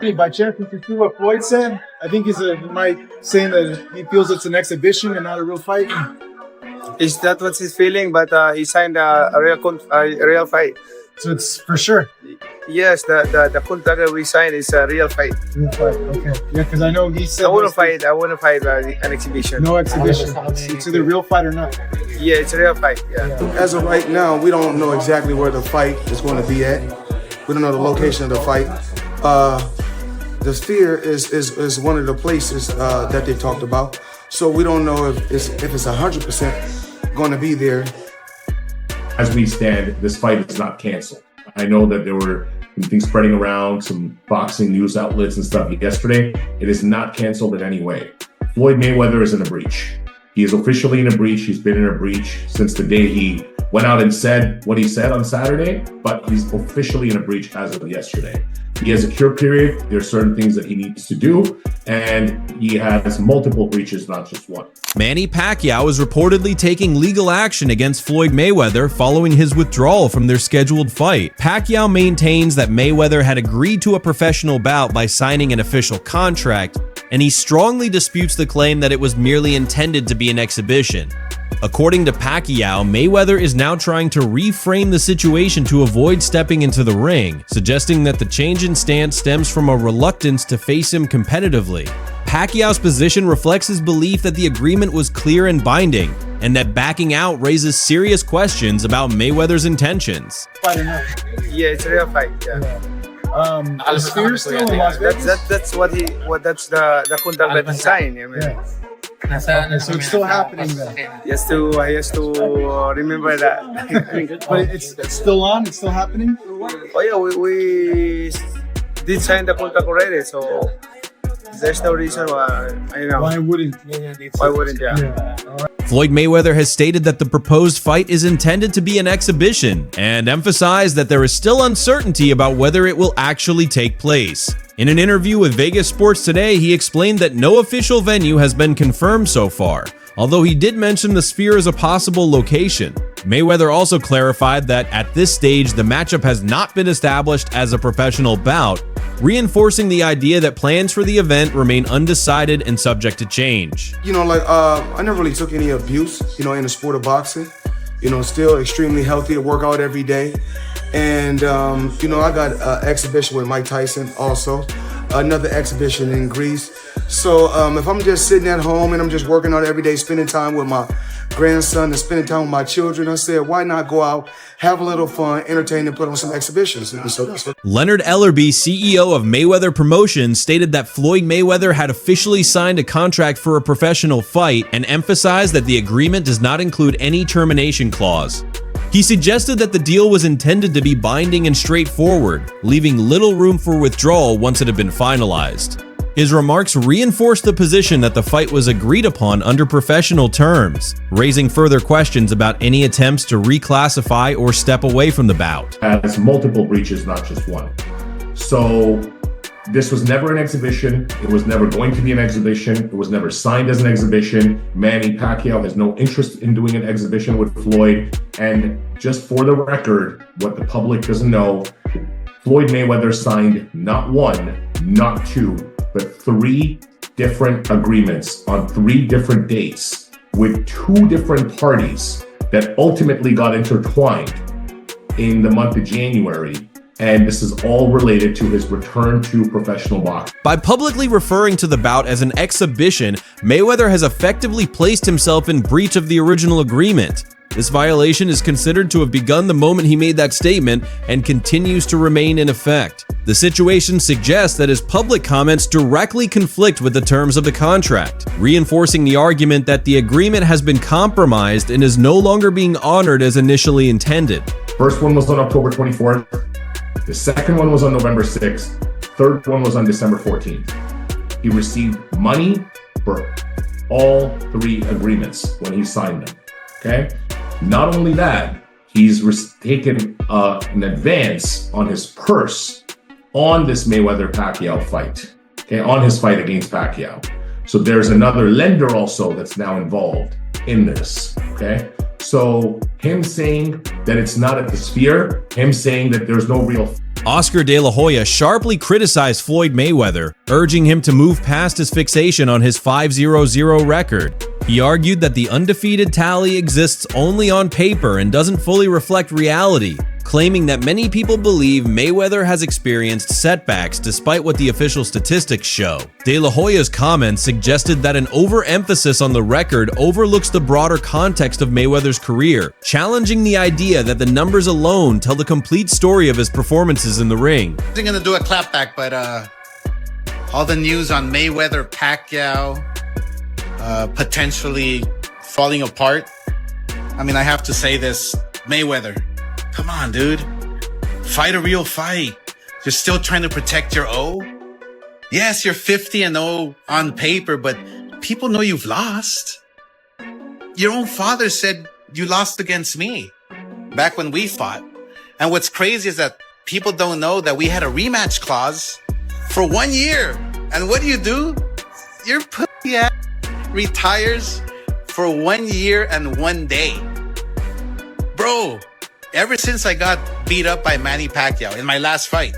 Hey, by chance, did you see what Floyd said? I think he might saying that he feels it's an exhibition and not a real fight. Is that what he's feeling? But he signed a real fight. So it's for sure. Yes, the contract that we signed is a real fight. Real fight. Okay. Yeah, because I know he said I wouldn't fight an exhibition. No exhibition. It's either real fight or not. Yeah, it's a real fight. Yeah. As of right now, we don't know exactly where the fight is going to be at. We don't know the location of the fight. The Sphere is one of the places that they talked about. So we don't know if it's 100% going to be there. As we stand, this fight is not canceled. I know that there were things spreading around, some boxing news outlets and stuff yesterday. It is not canceled in any way. Floyd Mayweather is in a breach. He is officially in a breach. He's been in a breach since the day he went out and said what he said on Saturday, but he's officially in a breach as of yesterday. He has a cure period. There are certain things that he needs to do, and he has multiple breaches, not just one. Manny Pacquiao is reportedly taking legal action against Floyd Mayweather following his withdrawal from their scheduled fight. Pacquiao maintains that Mayweather had agreed to a professional bout by signing an official contract, and he strongly disputes the claim that it was merely intended to be an exhibition. According to Pacquiao, Mayweather is now trying to reframe the situation to avoid stepping into the ring, suggesting that the change in stance stems from a reluctance to face him competitively. Pacquiao's position reflects his belief that the agreement was clear and binding, and that backing out raises serious questions about Mayweather's intentions. Yeah, it's a real fight. Yeah. The Sphere still in Las Vegas? That's the contract that he signed. I mean. Yeah. So it's still happening then. He has to remember that. But it's still on? It's still happening? Oh yeah, we did sign the contract already, so there's no reason why. Why wouldn't? Why wouldn't? Yeah. Floyd Mayweather has stated that the proposed fight is intended to be an exhibition and emphasized that there is still uncertainty about whether it will actually take place. In an interview with Vegas Sports Today, he explained that no official venue has been confirmed so far, although he did mention the Sphere as a possible location. Mayweather also clarified that at this stage, the matchup has not been established as a professional bout, reinforcing the idea that plans for the event remain undecided and subject to change. I never really took any abuse, in the sport of boxing. Still extremely healthy, to work out every day. And, I got an exhibition with Mike Tyson also, another exhibition in Greece. So if I'm just sitting at home and I'm just working out every day, spending time with my grandson and spending time with my children, I said, why not go out, have a little fun, entertain, and put on some exhibitions? And so that's what. Leonard Ellerbe, CEO of Mayweather Promotions, stated that Floyd Mayweather had officially signed a contract for a professional fight and emphasized that the agreement does not include any termination clause. He suggested that the deal was intended to be binding and straightforward, leaving little room for withdrawal once it had been finalized. His remarks reinforced the position that the fight was agreed upon under professional terms, raising further questions about any attempts to reclassify or step away from the bout. Has multiple breaches, not just one. So this was never an exhibition. It was never going to be an exhibition. It was never signed as an exhibition. Manny Pacquiao has no interest in doing an exhibition with Floyd. And just for the record, what the public doesn't know, Floyd Mayweather signed not one, not two, but 3 different agreements on 3 different dates with 2 different parties that ultimately got intertwined in the month of January. And this is all related to his return to professional boxing. By publicly referring to the bout as an exhibition, Mayweather has effectively placed himself in breach of the original agreement. This violation is considered to have begun the moment he made that statement and continues to remain in effect. The situation suggests that his public comments directly conflict with the terms of the contract, reinforcing the argument that the agreement has been compromised and is no longer being honored as initially intended. First one was on October 24th. The second one was on November 6th. Third one was on December 14th. He received money for all 3 agreements when he signed them. Okay? Not only that, he's taken an advance on his purse on this Mayweather-Pacquiao fight, okay, on his fight against Pacquiao. So there's another lender also that's now involved in this, okay? So him saying that it's not at the Sphere, him saying that there's no real Oscar De La Hoya sharply criticized Floyd Mayweather, urging him to move past his fixation on his 5-0-0 record. He argued that the undefeated tally exists only on paper and doesn't fully reflect reality, claiming that many people believe Mayweather has experienced setbacks despite what the official statistics show. De La Hoya's comments suggested that an overemphasis on the record overlooks the broader context of Mayweather's career, challenging the idea that the numbers alone tell the complete story of his performances in the ring. I wasn't gonna do a clapback, but all the news on Mayweather, Pacquiao, potentially falling apart. I mean, I have to say this, Mayweather, come on, dude. Fight a real fight. You're still trying to protect your O. Yes, you're 50-0 on paper, but people know you've lost. Your own father said you lost against me back when we fought. And what's crazy is that people don't know that we had a rematch clause for 1 year. And what do? Your pussy ass retires for 1 year and 1 day. Bro, ever since I got beat up by Manny Pacquiao in my last fight,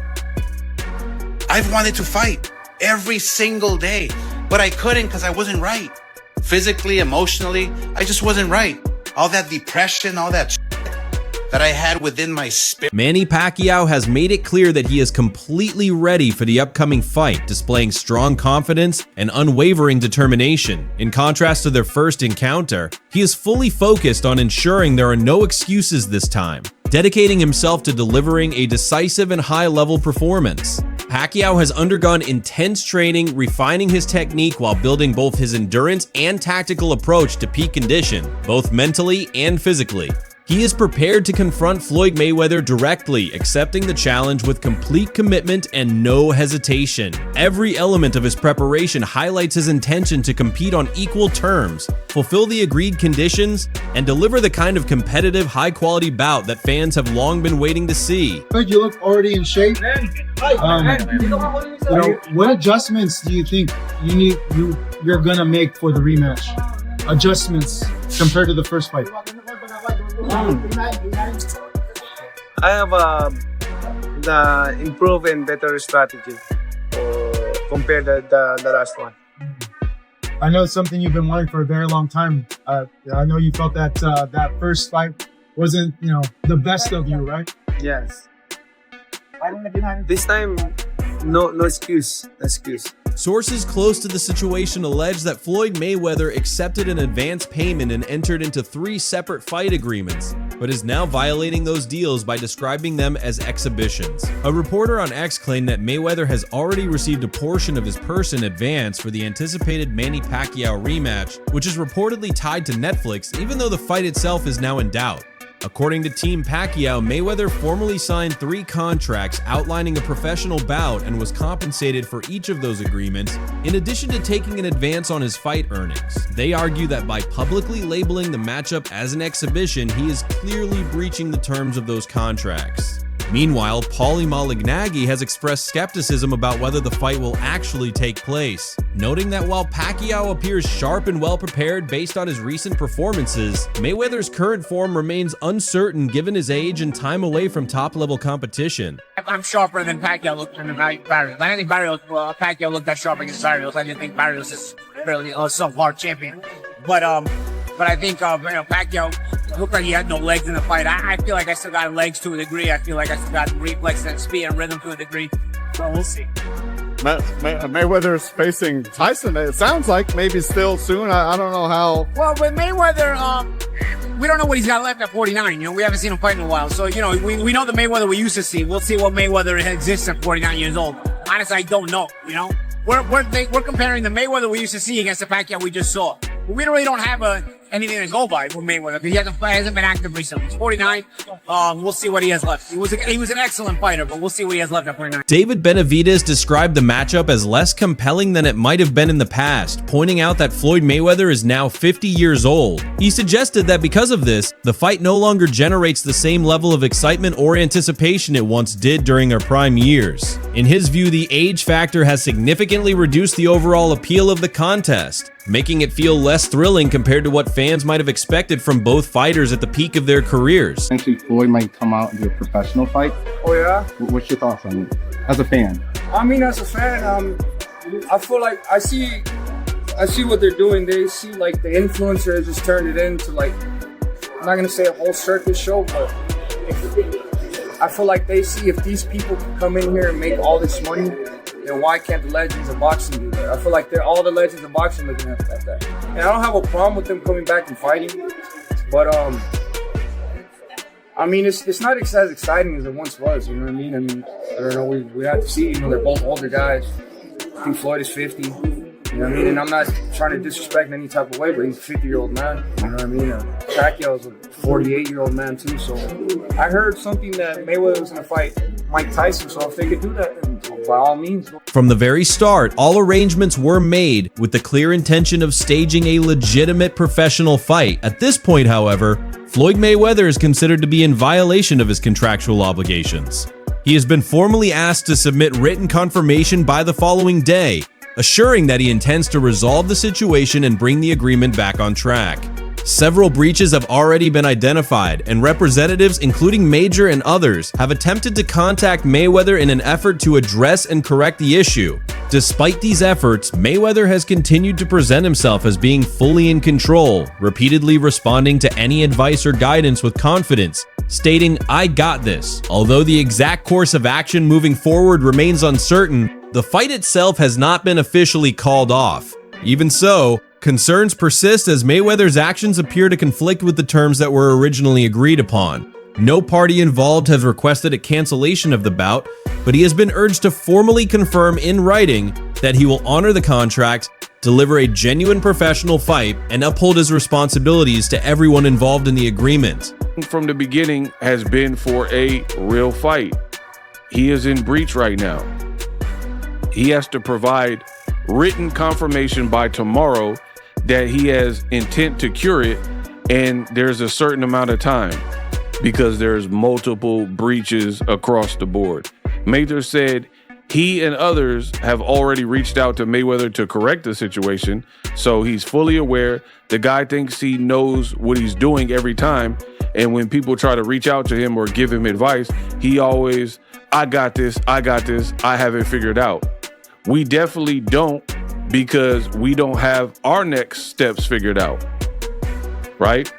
I've wanted to fight every single day, but I couldn't because I wasn't right. Physically, emotionally, I just wasn't right. All that depression, all that that I had within my spirit. Manny Pacquiao has made it clear that he is completely ready for the upcoming fight, displaying strong confidence and unwavering determination. In contrast to their first encounter, he is fully focused on ensuring there are no excuses this time, dedicating himself to delivering a decisive and high-level performance. Pacquiao has undergone intense training, refining his technique while building both his endurance and tactical approach to peak condition, both mentally and physically. He is prepared to confront Floyd Mayweather directly, accepting the challenge with complete commitment and no hesitation. Every element of his preparation highlights his intention to compete on equal terms, fulfill the agreed conditions, and deliver the kind of competitive, high-quality bout that fans have long been waiting to see. You look already in shape. What adjustments do you think you're gonna make for the rematch? Adjustments compared to the first fight. I have the improved and better strategy compared to the last one. I know it's something you've been wanting for a very long time. I know you felt that that first fight wasn't, the best of you, right? Yes. This time, no excuse. Sources close to the situation allege that Floyd Mayweather accepted an advance payment and entered into 3 separate fight agreements, but is now violating those deals by describing them as exhibitions. A reporter on X claimed that Mayweather has already received a portion of his purse in advance for the anticipated Manny Pacquiao rematch, which is reportedly tied to Netflix, even though the fight itself is now in doubt. According to Team Pacquiao, Mayweather formally signed 3 contracts outlining a professional bout and was compensated for each of those agreements, in addition to taking an advance on his fight earnings. They argue that by publicly labeling the matchup as an exhibition, he is clearly breaching the terms of those contracts. Meanwhile, Paulie Malignaggi has expressed skepticism about whether the fight will actually take place, noting that while Pacquiao appears sharp and well-prepared based on his recent performances, Mayweather's current form remains uncertain given his age and time away from top-level competition. I'm sharper than Pacquiao looked than Barrios. I didn't think Pacquiao looked that sharp against Barrios. I didn't think Barrios is really a subpar champion. But I think Pacquiao looked like he had no legs in the fight. I feel like I still got legs to a degree. I feel like I still got reflex and speed and rhythm to a degree. So we'll see. Mayweather is facing Tyson. It sounds like maybe still soon. I don't know how. Well, with Mayweather, we don't know what he's got left at 49. We haven't seen him fight in a while. So, we know the Mayweather we used to see. We'll see what Mayweather exists at 49 years old. Honestly, I don't know, We're comparing the Mayweather we used to see against the Pacquiao we just saw. But we really don't have anything to go by with Mayweather because he hasn't been active recently. He's 49. We'll see what he has left. He was an excellent fighter, but we'll see what he has left at 49. David Benavidez described the matchup as less compelling than it might have been in the past, pointing out that Floyd Mayweather is now 50 years old. He suggested that because of this, the fight no longer generates the same level of excitement or anticipation it once did during their prime years. In his view, the age factor has significantly reduced the overall appeal of the contest. making it feel less thrilling compared to what fans might have expected from both fighters at the peak of their careers. Essentially, Floyd might come out and do a professional fight. Oh yeah. What's your thoughts on it as a fan? I mean, as a fan, I feel like I see what they're doing. They see like the influencers just turned it into like, I'm not gonna say a whole circus show, but I feel like they see if these people can come in here and make all this money, then why can't the legends of boxing do that? I feel like they're all the legends of boxing looking at that. And I don't have a problem with them coming back and fighting, but I mean, it's not as exciting as it once was. You know what I mean? I mean, I don't know. We have to see. You know, they're both older guys. I think Floyd is 50. You know what I mean? And I'm not trying to disrespect in any type of way, but he's a 50-year-old man. You know what I mean? Pacquiao's a 48-year-old man too. So I heard something that Mayweather was going to fight Mike Tyson. So if they could do that, then by all means. From the very start, all arrangements were made with the clear intention of staging a legitimate professional fight. At this point, however, Floyd Mayweather is considered to be in violation of his contractual obligations. He has been formally asked to submit written confirmation by the following day, assuring that he intends to resolve the situation and bring the agreement back on track. Several breaches have already been identified, and representatives, including Major and others, have attempted to contact Mayweather in an effort to address and correct the issue. Despite these efforts, Mayweather has continued to present himself as being fully in control, repeatedly responding to any advice or guidance with confidence, stating, "I got this." Although the exact course of action moving forward remains uncertain, the fight itself has not been officially called off. Even so, concerns persist as Mayweather's actions appear to conflict with the terms that were originally agreed upon. No party involved has requested a cancellation of the bout, but he has been urged to formally confirm in writing that he will honor the contract, deliver a genuine professional fight, and uphold his responsibilities to everyone involved in the agreement. From the beginning has been for a real fight. He is in breach right now. He has to provide written confirmation by tomorrow that he has intent to cure it, and there's a certain amount of time because there's multiple breaches across the board. Major said he and others have already reached out to Mayweather to correct the situation, so he's fully aware. The guy thinks he knows what he's doing every time, and when people try to reach out to him or give him advice, he always, I got this, I have it figured out. We definitely don't, because we don't have our next steps figured out, right?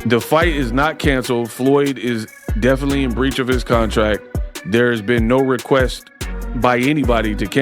The fight is not canceled. Floyd is definitely in breach of his contract. There has been no request by anybody to cancel.